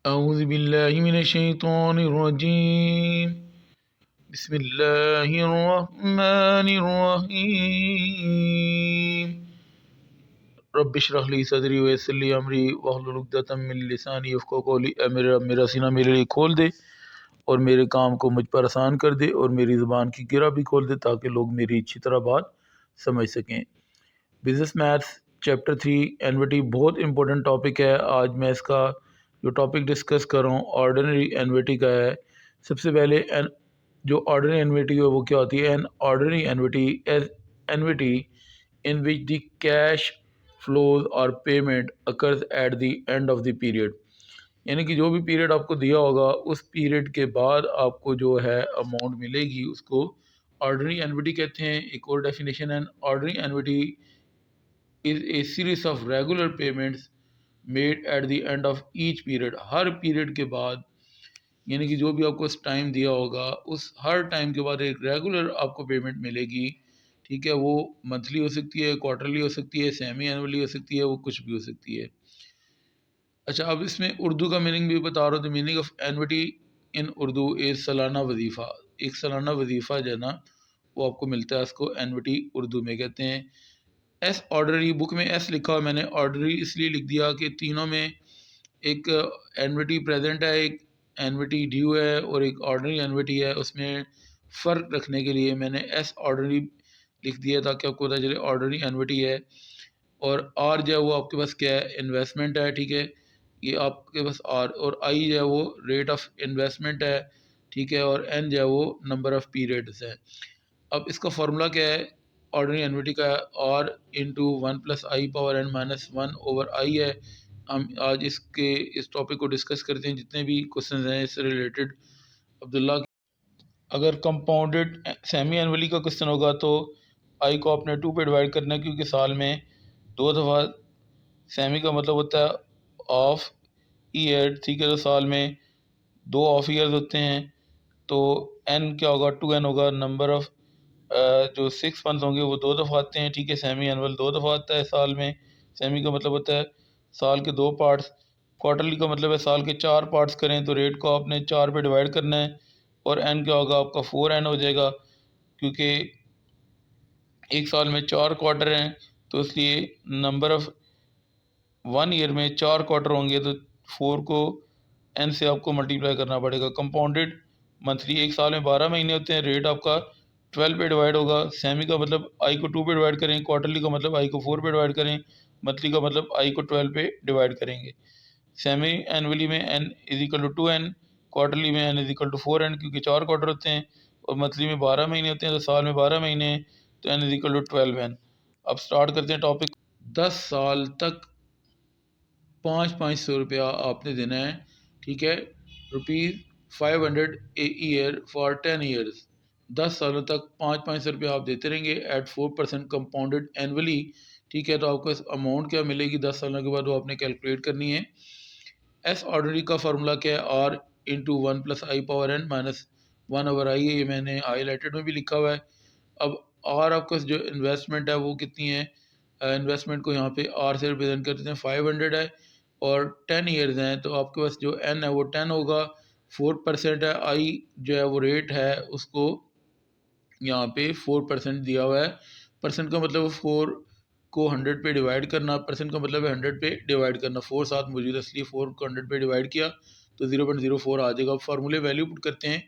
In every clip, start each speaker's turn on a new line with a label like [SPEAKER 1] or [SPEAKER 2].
[SPEAKER 1] अऊज़ु बिल्लाहि मिनश्शैतानिर्रजीम बिस्मिल्लाहिर्रहमानिर्रहीम रब्बिश्रह ली सदरी वयस्सिर ली अमरी वहलुल उक़दतम मिन लिसानी यफ़क़हू क़ौली। ऐ मेरा सीना मेरे लिए खोल दे और मेरे काम को मुझ पर आसान कर दे और मेरी ज़ुबान की गिरा भी खोल दे ताकि लोग मेरी अच्छी तरह बात समझ सकें। बिज़नेस मैथ्स चैप्टर 3 एनविटी बहुत इंपॉर्टेंट टॉपिक है। आज मैं इसका जो टॉपिक डिस्कस कर रहा हूँ ऑर्डिनरी एनविटी का है। सबसे पहले जो ऑर्डिनरी एनविटी है वो क्या होती है? An ordinary annuity as annuity in which the cash flows और payment occurs at the end of the period. यानी कि जो भी पीरियड आपको दिया होगा उस पीरियड के बाद आपको जो है अमाउंट मिलेगी उसको ऑर्डिनरी एनविटी कहते हैं। एक और डेफिनेशन है, ordinary एनविटी is a series of regular payments made at the end of each period। Her period के बाद यानी कि जो भी आपको टाइम दिया होगा उस हर टाइम के बाद एक रेगुलर आपको पेमेंट मिलेगी। ठीक है, वो मंथली हो सकती है, क्वार्टरली हो सकती है, सेमी एनुअली हो सकती है, वो कुछ भी हो सकती है। अच्छा, अब इसमें उर्दू का मीनिंग भी बता रहा हूँ। तो meaning of एनविटी in Urdu is सालाना वजीफ़ा। एक सालाना वजीफ़ा जो है ना वो आपको मिलता है, उसको एनविटी उर्दू में कहते हैं। एस ऑर्डनरी, बुक में एस लिखा हुआ, मैंने ऑर्डनरी इसलिए लिख दिया कि तीनों में एक एनविटी प्रेजेंट है, एक एनविटी ड्यू है और एक ऑर्डनरी एनविटी है। उसमें फ़र्क रखने के लिए मैंने एस ऑर्डनरी लिख दिया ताकि आपको पता चले ऑर्डनरी एनविटी है। और आर जो है वो आपके पास क्या है? इन्वेस्टमेंट है। ठीक है, ये आपके पास आर, और आई जो है वो रेट ऑफ इन्वेस्टमेंट है। ठीक है, और एन जो है वो नंबर ऑफ़ पीरियड्स है। अब इसका फार्मूला क्या है ऑर्डिनरी एनविटी का? आर इंटू 1+i⁻n−1/i है। हम आज इस टॉपिक को डिस्कस करते हैं, जितने भी क्वेश्चन हैं इससे रिलेटेड। अब्दुल्ला, अगर कंपाउंडेड सेमी एनुअली का क्वेश्चन होगा तो आई को आपने 2 पे डिवाइड करना है, क्योंकि साल में 2 दफ़ा सेमी का मतलब होता है ऑफ ईयर। ठीक है, तो साल में 2 ऑफ ईयर्स होते हैं। तो एन क्या होगा? 2n होगा। नंबर ऑफ जो 6 मंथ होंगे वो 2 दफ़ा आते हैं। ठीक है, सेमी एनुअल 2 दफ़ा आता है साल में। सेमी का मतलब होता है साल के 2 पार्ट्स। क्वार्टरली का मतलब है साल के 4 पार्ट्स करें तो रेट को आपने 4 पे डिवाइड करना है। और एन क्या होगा? आपका 4n हो जाएगा, क्योंकि एक साल में 4 क्वार्टर हैं, तो इसलिए नंबर ऑफ 1 ईयर में 4 क्वार्टर होंगे, तो 4 को एन से आपको मल्टीप्लाई करना पड़ेगा। कंपाउंडेड मंथली, एक साल में 12 महीने होते हैं, रेट आपका 12 पे डिवाइड होगा। सेमी का मतलब आई को 2 पे डिवाइड करें, क्वार्टरली का मतलब आई को 4 पे डिवाइड करें, मंथली का मतलब आई को 12 पे डिवाइड करेंगे। सेमी एनुअली में n is equal to 2n, quarterly में n is equal to 4n, क्योंकि 4 क्वार्टर होते हैं, और मंथली में 12 महीने होते हैं, तो साल में 12 महीने हैं, तो n is equal to 12n। अब स्टार्ट करते हैं टॉपिक। 10 साल तक 500 रुपया आपने देना है। ठीक है, ₹500 ए ईयर फॉर 10 ईयर्स। 10 सालों तक 500 रुपया आप देते रहेंगे एट 4% कंपाउंडेड एनुअली। ठीक है, तो आपको इस अमाउंट क्या मिलेगी 10 सालों के बाद, वो आपने कैलकुलेट करनी है। एस ऑर्डिनरी का फार्मूला क्या है? आर इंटू 1+i⁻n−1/i है, ये मैंने हाईलाइटेड में भी लिखा हुआ है। अब आर आपका जो इन्वेस्टमेंट है वो कितनी है? इन्वेस्टमेंट को यहाँ पे आर से रिप्रेजेंट करते हैं, 500 है, और 10 ईयर्स हैं, तो आपके पास जो एन है वो 10 होगा। 4% है, आई जो है वो रेट है, उसको यहाँ पे 4% दिया हुआ है। परसेंट का मतलब 4 को 100 पे डिवाइड करना, परसेंट का मतलब है 100 पे डिवाइड करना। 4 साथ मौजूद है, इसलिए 4 को 100 पे डिवाइड किया तो 0.04 आ जाएगा। अब फार्मूले वैल्यू पुट करते हैं।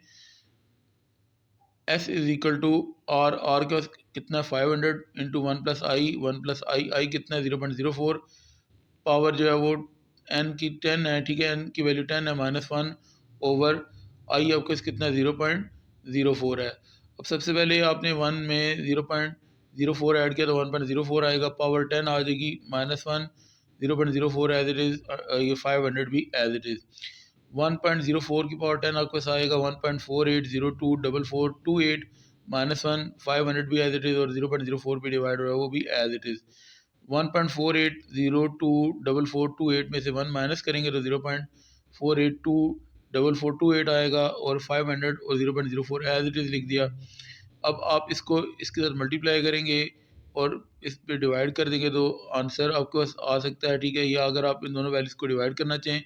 [SPEAKER 1] S is equal to R के पास कितना? 500 इंटू 1+i कितना है? 0.04। पावर जो है वो एन की 10 है। ठीक है, एन की वैल्यू 10 है, -1 ओवर आई आपके पास कितना है? 0.04 है। अब सबसे पहले आपने 1 में 0.04 ऐड किया तो 1.04 आएगा, पावर 10 आ जाएगी, -1 0.04 एज इट इज़, ये 500 भी एज इट इज़। 1.04 की पावर 10 आपके पास आएगा 1.48024428 -1 500 भी एज इट इज़, और 0.04 भी डिवाइड हो रहा है, वो भी एज इट इज़। 1.48024428 में से 1 माइनस करेंगे तो 0.4824428 आएगा, और 500 और 0.04 एज इट इज़ लिख दिया। अब आप इसको इसके साथ मल्टीप्लाई करेंगे और इस पे डिवाइड कर देंगे तो आंसर आपके पास आ सकता है। ठीक है, या अगर आप इन दोनों वैल्यूज़ को डिवाइड करना चाहें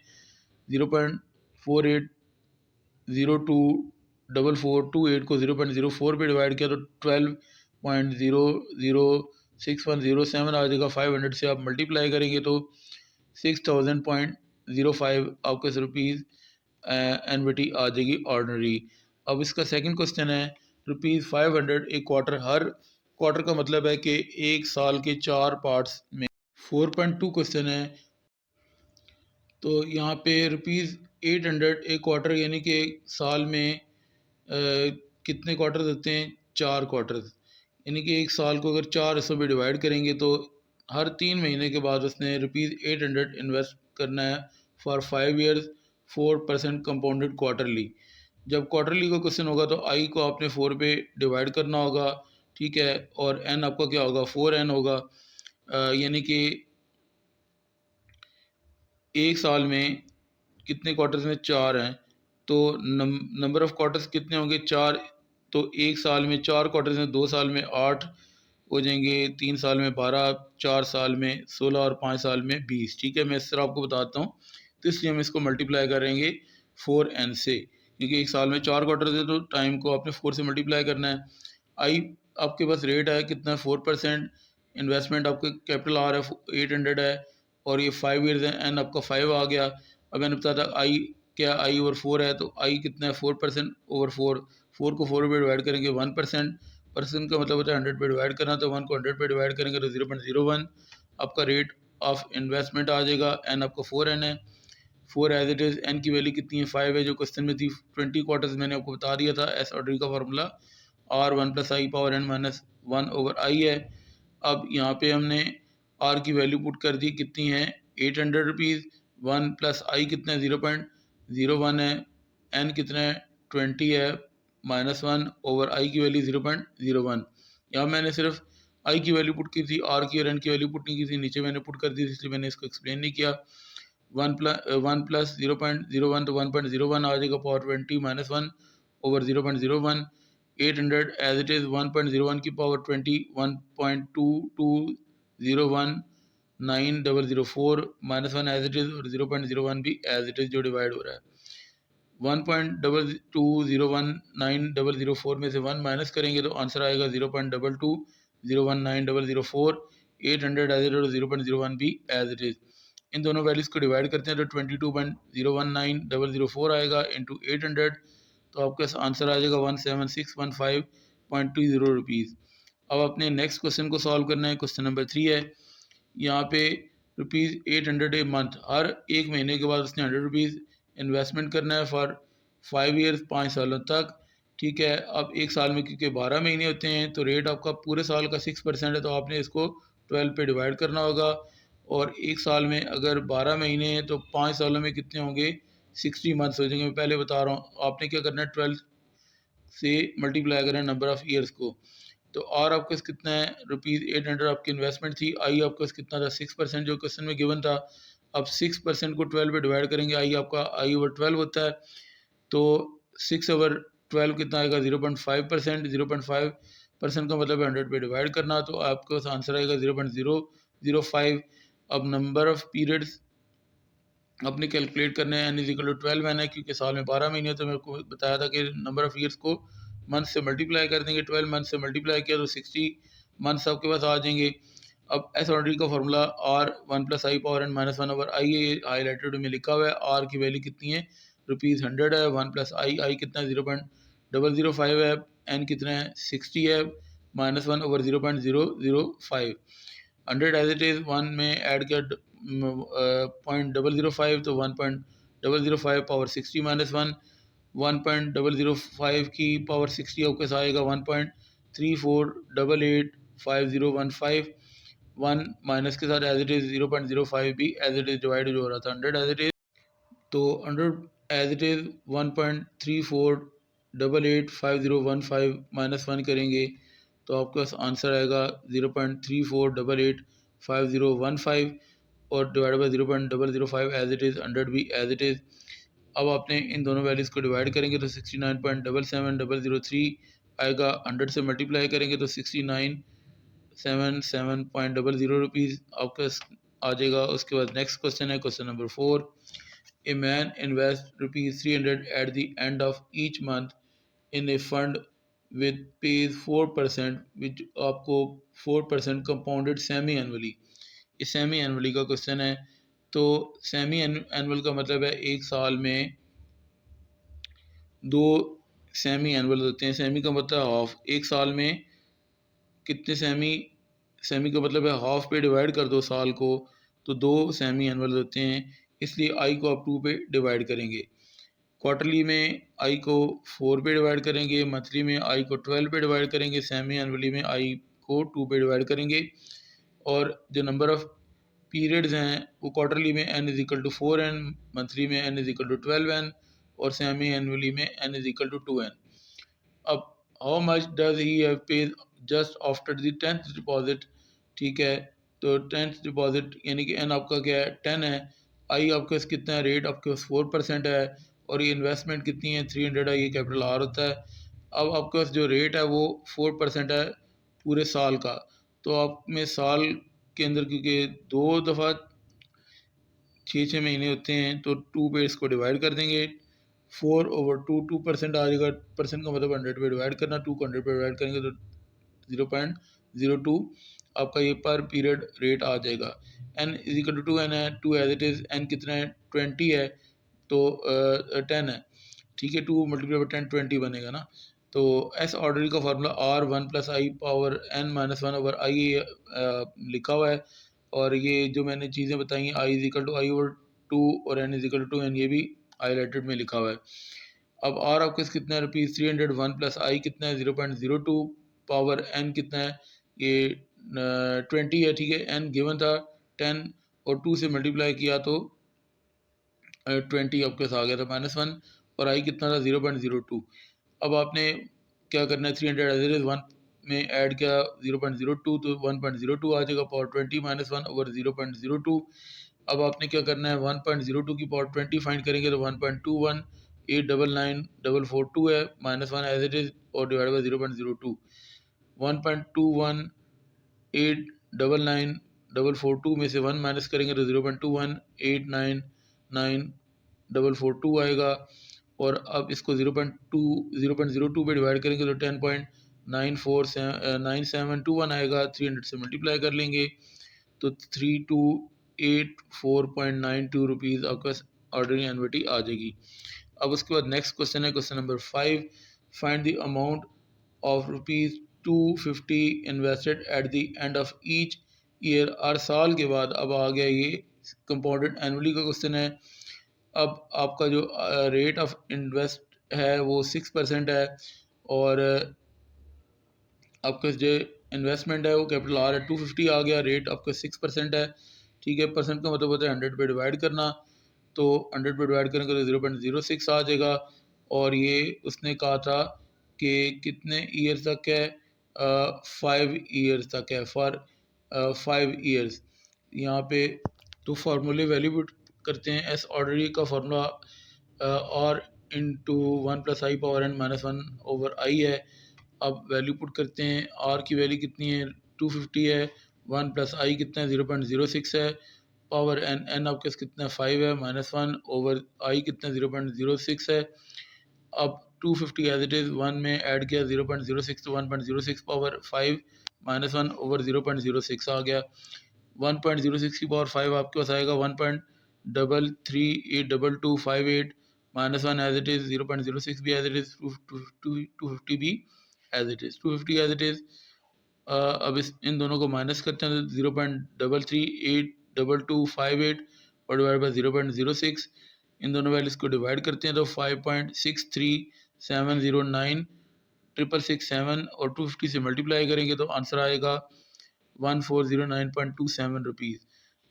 [SPEAKER 1] 0.48024428 को 0.04 पे डिवाइड किया तो 12.006107 आ जाएगा। 500 से आप मल्टीप्लाई करेंगे तो 6000.05 आपके रुपीज़ एनविटी आ जाएगी ऑर्डनरी। अब इसका सेकंड क्वेश्चन है ₹500 एक क्वार्टर, हर क्वार्टर का मतलब है कि एक साल के 4 पार्ट्स में। 4.2 क्वेश्चन है, तो यहाँ पे ₹800 एक क्वार्टर यानी कि एक साल में कितने क्वार्टर होते हैं? 4 क्वार्टर्स, यानी कि एक साल को अगर 4 हिस्सों में डिवाइड करेंगे तो हर 3 महीने के बाद उसने ₹800 इन्वेस्ट करना है फॉर 5 ईयर्स 4% कंपाउंडेड क्वार्टरली। जब क्वार्टरली का क्वेश्चन होगा तो आई को आपने 4 पे डिवाइड करना होगा, ठीक है, और एन आपका क्या होगा? 4n होगा, यानी कि एक साल में कितने क्वार्टर्स में? 4 हैं, तो नंबर ऑफ क्वार्टर्स कितने होंगे? 4। तो एक साल में 4 क्वार्टर्स हैं, 2 साल में 8 हो जाएंगे, 3 साल में 12, 4 साल में 16 और 5 साल में 20। ठीक है, मैं इस तरह आपको बताता हूँ। तो इसलिए हम इसको मल्टीप्लाई करेंगे 4n से, क्योंकि एक साल में 4 क्वार्टर्स है तो टाइम को आपने 4 से मल्टीप्लाई करना है। आई आपके पास रेट है कितना? 4%। इन्वेस्टमेंट आपके कैपिटल आ रहा है 800 है, और ये 5 ईयर्स है, एन आपका 5 आ गया। अब मैंने बताया था आई क्या? आई ओवर 4 है, तो आई कितना है? 4% ओवर 4। 4 को 4 पे डिवाइड करेंगे 1%, परसेंट का मतलब होता है 100 पे डिवाइड करना, तो 1 को 100 पे डिवाइड करेंगे तो 0.01 आपका रेट ऑफ इन्वेस्टमेंट आ जाएगा। एन आपका 4n है, 4 एज इट इज़। एन की वैल्यू कितनी है? 5 है, जो क्वेश्चन में थी। 20 क्वार्टर्स मैंने आपको बता दिया था। एस ऑर्डर का formula R1 plus i power n minus 1 over i है। अब यहाँ पे हमने आर की वैल्यू पुट कर दी, कितनी है? ₹800। 1 प्लस आई कितना है? 0.01 है। एन कितना है? 20 है, -1 ओवर आई की वैल्यू 0.01। यहाँ मैंने सिर्फ आई की वैल्यू पुट की थी, आर की और एन की वैल्यू पुट नहीं की थी, नीचे मैंने पुट कर दी थी, इसलिए मैंने इसको एक्सप्लेन नहीं किया। 1 प्लस 0.01 तो 1.01 आ जाएगा, power 20 -1 over 0.01। 800 as it is 1.01 की पावर 20, 1.2201904 -1 एज इट इज़, और 0.01 भी एज इट इज़ जो डिवाइड हो रहा है। 1.2201904 में से 1 माइनस करेंगे तो आंसर आएगा 0.2201904। 800 एज इट इज, 0.01 भी एज इट इज़। इन दोनों वैल्यूज़ को डिवाइड करते हैं तो 22.019004 आएगा इंटू 800, तो आपका आंसर आ जाएगा 17615.20 रुपीज़। अब अपने नेक्स्ट क्वेश्चन को सॉल्व करना है। क्वेश्चन नंबर 3 है, यहाँ पे ₹800 ए मंथ, हर एक महीने के बाद उसने ₹100 इन्वेस्टमेंट करना है फॉर 5 ईयर्स 5 सालों तक। ठीक है, अब एक साल में क्योंकि 12 महीने होते हैं तो रेट आपका पूरे साल का 6% है, तो आपने इसको 12 पे डिवाइड करना होगा। और एक साल में अगर 12 महीने हैं तो 5 सालों में कितने होंगे? 60 मंथ्स हो जाएंगे। मैं पहले बता रहा हूँ, आपने क्या करना है? 12 से मल्टीप्लाई करना है नंबर ऑफ़ ईयर्स को। तो आर आपके पास कितना है? ₹800 आपकी इन्वेस्टमेंट थी। आई आपके पास कितना था? 6% जो क्वेश्चन में गिवन था। अब 6% को 12 पे डिवाइड करेंगे, आई आपका आई ओवर 12 होता है, तो 6 ओवर 12 कितना आएगा? 0.5%। 0.5% का मतलब है 100 पे डिवाइड करना, तो आपके पास आंसर आएगा 0.005। अब नंबर ऑफ़ पीरियड्स अपने कैलकुलेट करने हैं, n=12 एन है, क्योंकि साल में 12 महीने, तो मेरे को बताया था कि नंबर ऑफ़ ईयर्स को मंथ से मल्टीप्लाई कर देंगे। 12 मंथ से मल्टीप्लाई किया तो 60 मंथ्स आपके पास आ जाएंगे। अब एस ऑर्डर का formula R1 plus i power n minus 1 over i है, हाईलाइटेड में लिखा हुआ है। आर की वैल्यू कितनी है? ₹100 है। 1 प्लस आई, आई कितना है? 0.005 है। एन कितना है? 60 है, -1 ओवर 0.005। 100 एज इट इज़, 1 में ऐड किया 0.005, तो 1.005 पावर 60 -1, 1.005 की पावर 60 आपके साथ आएगा 1.34885015। 1 माइनस के साथ एज इट इज़ 0.05 भी एज इट इज़ डिवाइड जो हो रहा था 100 एज इट इज़, तो 100 एज इट इज़ 1.34885015 -1 करेंगे तो आपके पास आंसर आएगा 0.34885015, और divide by 0.005 as it is, 100 भी एज इट इज़। अब आपने इन दोनों वैल्यूज़ को डिवाइड करेंगे तो 69.77003 आएगा। 100 से मल्टीप्लाई करेंगे तो 6977.00 रुपीज़ आपका आ जाएगा। उसके बाद नेक्स्ट क्वेश्चन है, question number 4। A man invests rupees 300 at the end of each month in a fund with pays 4% which आपको 4% compounded semi annually। ये सेमी एनुअली का क्वेश्चन है। तो सेमी एनुअल का मतलब है एक साल में दो सेमी एनुअल होते हैं। सेमी का मतलब है हाफ। एक साल में कितने सेमी, सेमी का मतलब है हाफ पे डिवाइड कर दो साल को, तो दो सेमी एनुअल होते हैं, इसलिए आई को आप 2 पे डिवाइड करेंगे। क्वार्टरली में आई को 4 पे डिवाइड करेंगे, मंथली में आई को 12 पे डिवाइड करेंगे, सेमी एनुअली में आई को 2 पे डिवाइड करेंगे। और जो नंबर ऑफ पीरियड्स हैं वो क्वार्टरली में n is equal to 4n, monthly में n is equal to 12n और सेमी एनुअली में n is equal to 2n। अब how much does he have paid just after the 10th deposit, ठीक है। तो 10th डिपॉजिट यानी कि n आपका क्या है 10 है, आई आपके पास कितना है रेट आपके पास 4% है और ये इन्वेस्टमेंट कितनी है 300 है, ये कैपिटल आर होता है। अब आपके पास जो रेट है वो 4% है पूरे साल का। तो आप में साल के अंदर क्योंकि 2 दफ़ा 6 महीने होते हैं तो 2 पे इसको डिवाइड कर देंगे। 4/2 2% आ जाएगा। परसेंट का मतलब 100 पे डिवाइड करना, 2 को 100 पे डिवाइड करेंगे तो 0.02 आपका ये पर पीरियड रेट आ जाएगा। n is equal to 2n है, 2 एज इट इज़, n कितना है 20 है तो 10 है, ठीक है। 2 मल्टीप्लाई बाई 10 20 बनेगा ना। तो एस ऑर्डर का formula R 1 plus i power n minus 1 over i लिखा हुआ है। और ये जो मैंने चीज़ें बताई हैं i is equal to i over 2 और n is equal to 2n, ये भी हाईलाइटेड में लिखा हुआ है। अब आर आपके पास कितना है रुपीज़ 300, 1 प्लस आई कितना है 0.02 पावर n कितना है ये 20 है, ठीक है। n गिवन था 10 और 2 से मल्टीप्लाई किया तो 20 आपके पास आ गया था -1 और आई कितना था 0.02। अब आपने क्या करना है 300 एज इट इज 1 में ऐड किया 0.02 तो 1.02 आ जाएगा पावर 20 -1 ओवर 0.02। अब आपने क्या करना है 1.02 की पावर 20 फाइंड करेंगे तो 1.21 899,442 है -1 एज इट इज और डिवाइड बाई 0.02। 1.21 899,442 में से 1 माइनस करेंगे तो 0.21 899,442 आएगा। और अब इसको 0.02 पे डिवाइड करेंगे तो 10.9721 आएगा। 300 से मल्टीप्लाई कर लेंगे तो 3284.92 रुपीज़ आपके पास ऑर्डरिंग एन्युटी आ जाएगी। अब उसके बाद नेक्स्ट क्वेश्चन है question number 5, find the amount of rupees 250 invested at the end of each year. हर साल के बाद अब आ गया ये कंपाउंडेड एनुअली का क्वेश्चन है। अब आपका जो रेट ऑफ इन्वेस्ट है वो 6% है और आपका जो इन्वेस्टमेंट है वो कैपिटल आर है 250 आ गया, रेट आपका 6% है, ठीक है। परसेंट का मतलब होता है 100 पे डिवाइड करना, तो 100 पे डिवाइड करेंगे तो 0.06 आ जाएगा। और ये उसने कहा था कि कितने ईयर्स तक है 5 ईयर्स तक है, फॉर 5 ईयर्स यहाँ पे। तो फार्मूले वैल्यू पुट करते हैं। एस ऑर्डर का फार्मूला और into 1 plus i power n minus 1 over i है। अब वैल्यू पुट करते हैं। आर की वैल्यू कितनी है 250 है, 1 प्लस आई कितना है 0.06 है, पावर एन एन आपके पास कितना है 5 है, -1 ओवर आई कितना 0.06 है। अब 250 एज इट इज़ 1 में ऐड किया 0.06 तो 1.06 पावर 5 -1 ओवर 0.06 आ गया। 1.06 की पावर 5 आपके पास आएगा 1.338228 -1 एज इट इज़ 0.06 भी एज इट इज़ 250 भी as it is 250 as it is. अब इस इन दोनों को माइनस करते हैं तो 0.338228 और डिवाइड बाई 0.06। इन दोनों वैल्यूज़ को डिवाइड करते हैं तो 5.63709,667 और 250 से मल्टीप्लाई करेंगे तो आंसर आएगा 1409.27 रुपीज़।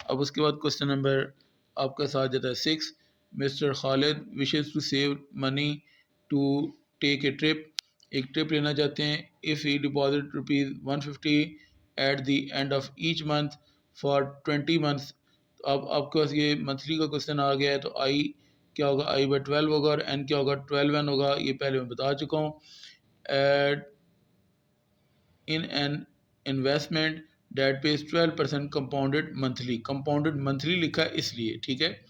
[SPEAKER 1] अब उसके बाद क्वेश्चन नंबर आपका साथ जाता है 6। Mister Khalid wishes to save money to take a trip. एक ट्रिप लेना चाहते हैं। If he deposit rupees 150 at the end of each month for 20 months. अब आपके पास ये मंथली का क्वेश्चन आ गया है तो आई क्या होगा, आई बाई 12 होगा और एन क्या होगा 12n होगा, ये पहले मैं बता चुका हूँ। And in an investment that pays 12% compounded monthly. Compounded monthly लिखा है इसलिए, ठीक है।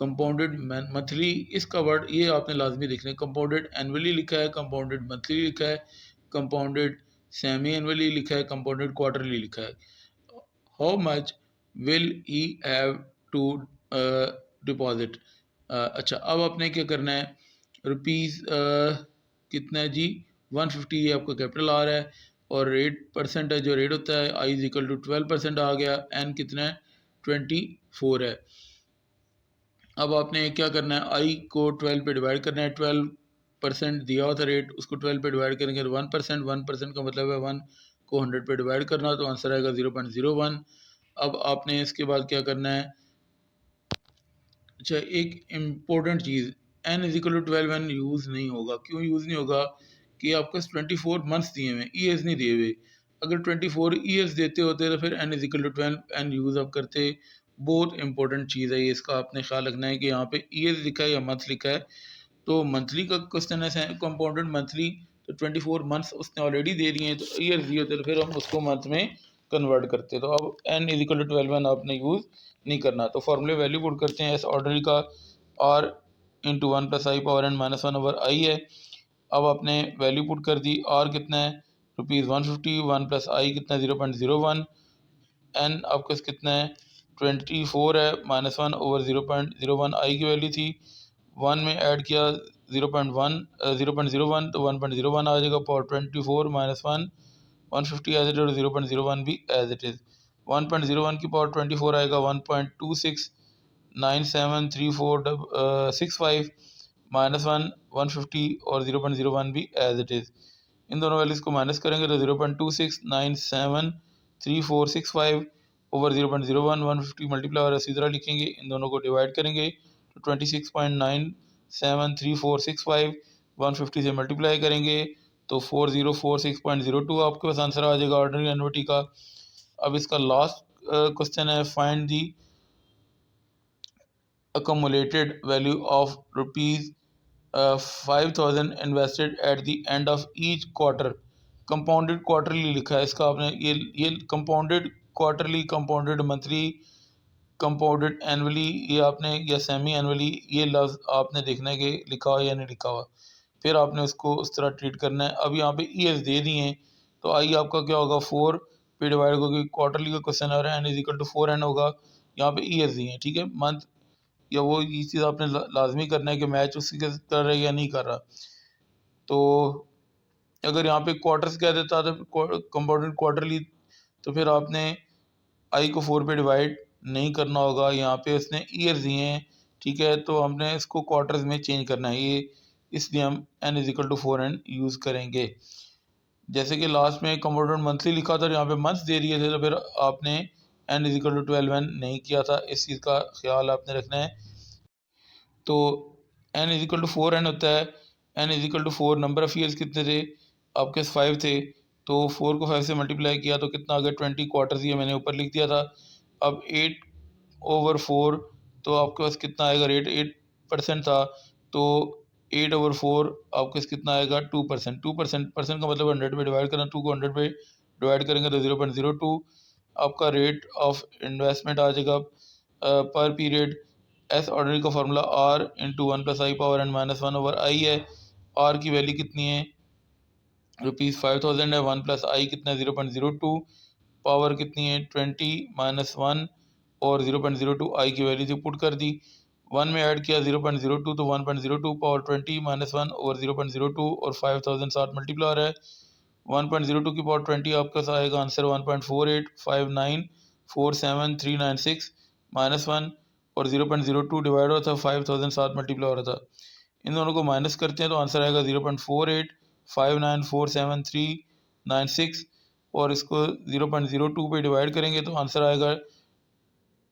[SPEAKER 1] कंपाउंडेड मंथली, इसका वर्ड ये आपने लाजमी देखना है। कंपाउंडेड एनुअली लिखा है, कंपाउंडेड मंथली लिखा है, कंपाउंडेड सेमी एनुअली लिखा है, कंपाउंडेड क्वार्टरली लिखा है। How much will he have to deposit. अच्छा, अब आपने क्या करना है, रुपीज़ कितना है जी, 150 ये आपका कैपिटल आ रहा है, और रेट परसेंट है जो रेट होता है, आई इज इक्वल टू 12% आ गया, एन कितना है 24 है। अब आपने क्या करना है, आई को 12 पे डिवाइड करना है, 12% दिया होता रेट, उसको 12 पे डिवाइड करेंगे तो 1%, 1% का मतलब है 1 को 100 पे डिवाइड करना, तो आंसर आएगा 0.01। अब आपने इसके बाद क्या करना है, अच्छा एक इम्पोर्टेंट चीज़, n is equal to 12 n use नहीं होगा। क्यों यूज़ नहीं होगा, कि आपके 24 मंथ्स दिए हुए, ईयर्स नहीं दिए हुए। अगर 24 ईयर्स देते होते तो फिर n is equal to 12 n use आप करते। बहुत इंपॉर्टेंट चीज़ है ये, इसका आपने ख्याल रखना है कि यहाँ पे ईयर्स लिखा है या मंथ लिखा है। तो मंथली का क्वेश्चन है कंपाउंडेड मंथली, तो 24 मंथ्स उसने ऑलरेडी दे दिए हैं, तो ईयर्स दिए होते तो फिर हम उसको मंथ में कन्वर्ट करते। तो अब एन इज इक्वल टू 12 आपने यूज़ नहीं करना। तो फॉर्मूले वैल्यू पुट करते हैं, एस ऑर्डर का R into 1 plus i power n minus 1 over i है। अब आपने वैल्यू पुट कर दी, आर कितना है ₹150, 1 प्लस आई कितना है 0.01, एन आपका कितना है 24 है, माइनस 1 ओवर 0.01 आई की वैल्यू थी, 1 में ऐड किया 0.01 तो 1.01 आ जाएगा, power 24 minus 1 150 as it is और 0.01 भी एज इट इज़। 1.01 की पावर 24 आएगा 1.26973465 माइनस 1 150 और 0.01 भी एज इट इज़। इन दोनों वैल्यूज़ को माइनस करेंगे तो 0.26973465 ओवर 0.01 150 मल्टीप्लाई और इसी तरह लिखेंगे। इन दोनों को डिवाइड करेंगे तो 26.973465 150 से मल्टीप्लाई करेंगे तो 4046.02 आपके पास आंसर आ जाएगा ऑर्डिनरी एन्युटी का। अब इसका लास्ट क्वेश्चन है, find the accumulated value of rupees 5000 invested at the end of each quarter। Compounded quarterly लिखा है, इसका आपने ये compounded quarterly, compounded monthly, compounded annually, ये आपने या सेमी एनुअली, ये लफ्ज़ आपने देखना है कि लिखा हुआ या नहीं लिखा हुआ, फिर आपने उसको उस तरह ट्रीट करना है। अब यहाँ पे ईयर्स दे दिए हैं तो आई आपका क्या होगा 4 पे डिवाइड होगी, क्वार्टरली का क्वेश्चन आ रहा है, n is equal to 4 n होगा, यहाँ पे ईयर्स दिए हैं, ठीक है। मंथ या वो ये चीज़ आपने लाजमी करना है कि मैच उसी के कर रहा है या नहीं कर रहा। तो अगर यहाँ पे क्वार्टर्स कह देता तो कंपाउंडेड क्वार्टरली, तो फिर आपने आई को 4 पे डिवाइड नहीं करना होगा, यहाँ पे उसने ईयर्स दिए हैं, ठीक है, तो हमने इसको क्वार्टर्स में चेंज करना है ये, इसलिए हम n is equal to 4 n use करेंगे। जैसे कि लास्ट में कंपाउंडेड मंथली लिखा था और यहाँ पे मंथ्स दे दिए थे, तो फिर आपने n is equal to 12 n नहीं किया था, इस चीज़ का ख्याल आपने रखना है। तो n is equal to 4 n होता है, n is equal to 4, number of years कितने थे आपके पास 5 थे, तो 4 को 5 से मल्टीप्लाई किया तो कितना आ गया 20 क्वार्टर्स, ये मैंने ऊपर लिख दिया था। अब 8 ओवर 4 तो आपके पास कितना आएगा, रेट 8% था, तो 8 ओवर 4 आपके पास कितना आएगा 2%। 2% परसेंट का मतलब 100 पे डिवाइड करना, 2 को 100 पे डिवाइड करेंगे तो 0.02 आपका रेट ऑफ इन्वेस्टमेंट आ जाएगा पर पीरियड। एस ऑर्डनरी का formula R into 1 plus i power n minus 1 over i है। आर की वैल्यू कितनी है ₹5000 है, 1 प्लस आई कितना है 0.02, पावर कितनी है 20 माइनस 1 और 0.02 आई की वैल्यू से पुट कर दी, 1 में ऐड किया 0.02 तो 1.02 पावर 20 माइनस 1 और 0.02 और 5000 साथ मल्टीप्लाई हो रहा है, 1.02 की पावर 20 आपका आएगा आंसर 1.485947396 माइनस 1 और 0.02 डिवाइड हो रहा था 5000 साथ मल्टीप्लाई हो रहा था, इन दोनों को माइनस करते हैं तो आंसर आएगा 0.4859479396 और इसको 0.02 पे डिवाइड करेंगे तो आंसर आएगा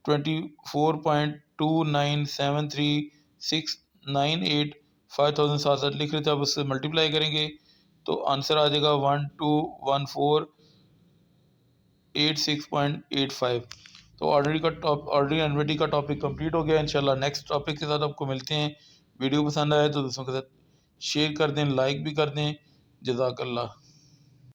[SPEAKER 1] 24.29739698। 5000 साथ साथ लिख रहे थे, अब उससे मल्टीप्लाई करेंगे तो आंसर आ जाएगा 121486.85। तो ऑर्डिनरी एन्युटी का टॉपिक कंप्लीट हो गया। इंशाल्लाह नेक्स्ट टॉपिक के साथ आपको मिलते हैं। वीडियो पसंद आए तो दोस्तों के साथ शेयर कर दें, लाइक भी कर दें। जज़ाकल्लाह।